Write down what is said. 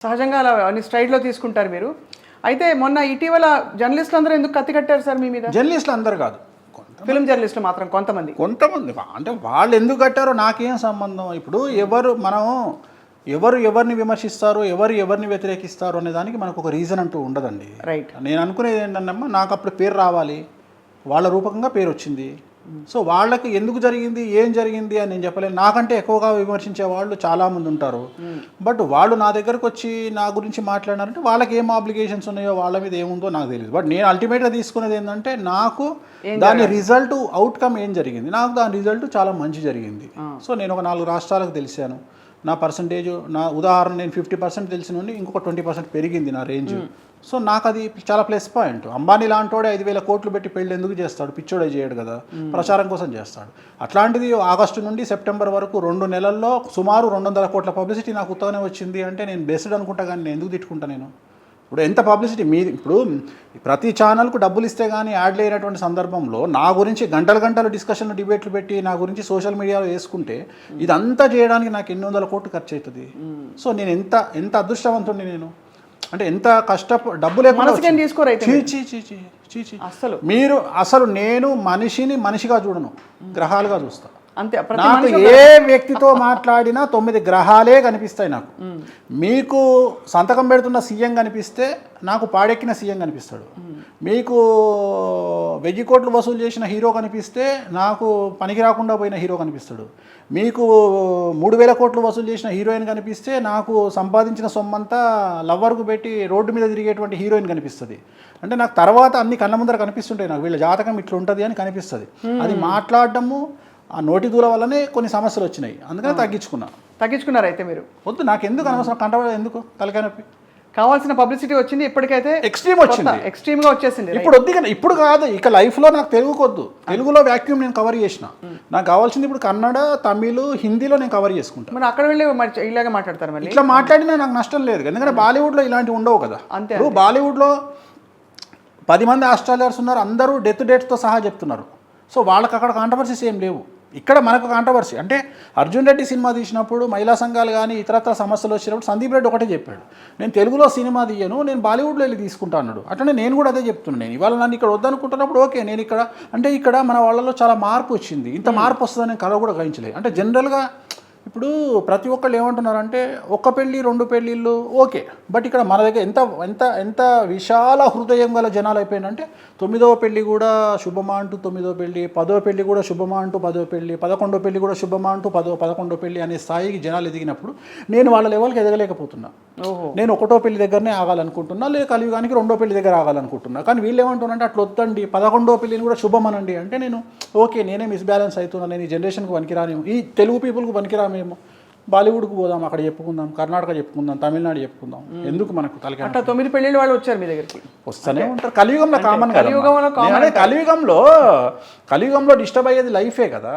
సహజంగా అలా అన్ని స్ట్రైడ్లో తీసుకుంటారు మీరు. అయితే మొన్న ఇటీవల జర్నలిస్టులు అందరూ ఎందుకు కత్తి కట్టారు సార్ మీ మీద? జర్నలిస్టులు అందరు కాదు, ఫిల్మ్ జర్నలిస్టులు మాత్రం కొంతమంది అంటే వాళ్ళు ఎందుకు కట్టారో నాకేం సంబంధం. ఇప్పుడు ఎవరిని విమర్శిస్తారు, ఎవరిని వ్యతిరేకిస్తారు అనే దానికి మనకు ఒక రీజన్ అంటూ ఉండదండి. రైట్. నేను అనుకునేది ఏంటన్నమ్మా, నాకు అప్పుడు పేరు రావాలి, వాళ్ళ రూపకంగా పేరు వచ్చింది. సో వాళ్ళకి ఎందుకు జరిగింది, ఏం జరిగింది అని నేను చెప్పలేను. నాకంటే ఎక్కువగా విమర్శించే వాళ్ళు చాలామంది ఉంటారు. బట్ వాళ్ళు నా దగ్గరకు వచ్చి నా గురించి మాట్లాడినారంటే వాళ్ళకి ఏం ఆబ్లిగేషన్స్ ఉన్నాయో, వాళ్ళ మీద ఏముందో నాకు తెలియదు. బట్ నేను అల్టిమేట్గా తీసుకునేది ఏంటంటే, నాకు దాని రిజల్ట్ అవుట్కమ్ ఏం జరిగింది, నాకు దాని రిజల్ట్ చాలా మంచి జరిగింది. సో నేను ఒక 4 రాష్ట్రాలకు తెలిసాను. నా పర్సంటేజ్, నా ఉదాహరణ నేను 50% తెలిసిన నుండి ఇంకొక 20% పెరిగింది నా రేంజ్. సో నాకు అది చాలా ప్లస్ పాయింట్. అంబానీ లాంటోడే 5,000 కోట్లు పెట్టి పెళ్ళి ఎందుకు చేస్తాడు? పిచ్చోడే చేయడు కదా, ప్రచారం కోసం చేస్తాడు. అట్లాంటిది ఆగస్టు నుండి సెప్టెంబర్ వరకు 2 నెలల్లో సుమారు 200 కోట్ల పబ్లిసిటీ నాకు ఉత్తగానే వచ్చింది అంటే నేను బెస్డ్ అనుకుంటా. కానీ నేను ఎందుకు తిట్టుకుంటా? నేను ఇప్పుడు ఎంత పబ్లిసిటీ ఇప్పుడు ప్రతి ఛానల్కు డబ్బులు ఇస్తే కానీ యాడ్ లేనటువంటి సందర్భంలో నా గురించి గంటలు డిస్కషన్లు, డిబేట్లు పెట్టి నా గురించి సోషల్ మీడియాలో వేసుకుంటే ఇదంతా చేయడానికి నాకు ఎన్ని వందల కోట్లు ఖర్చు అవుతుంది. సో నేను ఎంత అదృష్టవంతుడిని నేను. అంటే ఎంత డబ్బు లేకుండా అసలు నేను మనిషిని మనిషిగా చూడను, గ్రహాలుగా చూస్తా అంతే. నాకు ఏ వ్యక్తితో మాట్లాడినా 9 గ్రహాలే కనిపిస్తాయి నాకు. మీకు సంతకం పెడుతున్న సీఎం కనిపిస్తే నాకు పాడెక్కిన సీఎం కనిపిస్తాడు. మీకు 1000 కోట్లు వసూలు చేసిన హీరో కనిపిస్తే నాకు పనికి రాకుండా పోయిన హీరో కనిపిస్తాడు. మీకు 3000 కోట్లు వసూలు చేసిన హీరోయిన్ కనిపిస్తే నాకు సంపాదించిన సొమ్మంతా లవ్వర్కు పెట్టి రోడ్డు మీద తిరిగేటువంటి హీరోయిన్ కనిపిస్తుంది. అంటే నాకు తర్వాత అన్ని కళ్ళ ముందర కనిపిస్తుంటాయి. నాకు వీళ్ళ జాతకం ఇట్లా ఉంటుంది అని కనిపిస్తుంది. అది మాట్లాడటము, ఆ నోటి దూల వల్లనే కొన్ని సమస్యలు వచ్చినాయి. అందుకని తగ్గించుకున్నారు. అయితే మీరు వద్దు, నాకు ఎందుకు అనవసరం కంటపడ, ఎందుకు తలకాయ నొప్పి. కావాల్సిన పబ్లిసిటీ వచ్చింది, ఇప్పటికైతే ఎక్స్ట్రీమ్గా వచ్చేసింది. ఇప్పుడు వద్దు, ఇప్పుడు కాదు, ఇక లైఫ్లో నాకు తెలుగుకొద్దు. తెలుగులో వ్యాక్యూమ్ నేను కవర్ చేసిన. నాకు కావాల్సింది ఇప్పుడు కన్నడ, తమిళ్, హిందీలో నేను కవర్ చేసుకుంటాను. మరి అక్కడ వెళ్ళి ఇలాగే మాట్లాడతారు. మళ్ళీ ఇట్లా మాట్లాడినా నాకు నష్టం లేదు, ఎందుకంటే బాలీవుడ్లో ఇలాంటివి ఉండవు కదా. అంతే. ఇప్పుడు బాలీవుడ్లో 10 మంది ఆస్ట్రేలియర్స్ ఉన్నారు, అందరూ డేట్స్తో సహా చెప్తున్నారు. సో వాళ్ళకి అక్కడ కాంట్రవర్సీస్ ఏం లేవు. ఇక్కడ మనకు కాంట్రవర్సీ అంటే అర్జున్ రెడ్డి సినిమా తీసినప్పుడు మహిళా సంఘాలు కానీ ఇతరత్ర సమస్యలు వచ్చినప్పుడు సందీప్ రెడ్డి ఒకటే చెప్పాడు, నేను తెలుగులో సినిమా తీయను, నేను బాలీవుడ్లో వెళ్ళి తీసుకుంటా అన్నాడు. అట్లనే నేను కూడా అదే చెప్తున్నాను. నేను ఇవాళ నన్ను ఇక్కడ వద్దనుకుంటున్నప్పుడు ఓకే, నేను ఇక్కడ అంటే ఇక్కడ మన వాళ్ళలో చాలా మార్పు వచ్చింది. ఇంత మార్పు వస్తుందని నేను కల కూడా గ్రహించలేదు. అంటే జనరల్గా ఇప్పుడు ప్రతి ఒక్కళ్ళు ఏమంటున్నారంటే 1 పెళ్ళి 2 పెళ్ళిళ్ళు ఓకే, బట్ ఇక్కడ మన దగ్గర ఎంత ఎంత ఎంత విశాల హృదయం గల జనాలు అయిపోయిందంటే 9వ పెళ్ళి కూడా శుభమా అంటూ 9వ పెళ్ళి, 10వ పెళ్ళి కూడా శుభమా అంటూ 10వ పెళ్ళి, 11వ పెళ్ళి కూడా శుభమా అంటూ 11వ పెళ్ళి అనే స్థాయికి జనాలు ఎదిగినప్పుడు నేను వాళ్ళ లెవెల్కి ఎదగలేకపోతున్నా. నేను 1వ పెళ్ళి దగ్గరనే ఆగాలనుకుంటున్నా, లేదా కలియుగానికి 2వ పెళ్ళి దగ్గర ఆగాలనుకుంటున్నా. కానీ వీళ్ళు ఏమంటున్నారంటే అట్లా వద్దండి, 11వ పెళ్ళిని కూడా శుభమనండి. అంటే నేను ఓకే, నేనే మిస్బ్యాలెన్స్ అవుతున్నాను, నేను ఈ జనరేషన్కి పనికిరానేమో, ఈ తెలుగు పీపుల్కి పనికిరామేమో, బాలీవుడ్కి పోదాం, అక్కడ చెప్పుకుందాం, కర్ణాటక చెప్పుకుందాం, తమిళనాడు చెప్పుకుందాం, ఎందుకు మనకు తలకాయ. అట్లా 9 పెళ్ళిళ్ళు వాళ్ళు వచ్చారు మీ దగ్గరికి, వస్తూనే ఉంటారు. కలియుగంలో కామన్ కదా. కలియుగంలో డిస్టర్బ్ అయ్యేది లైఫే కదా.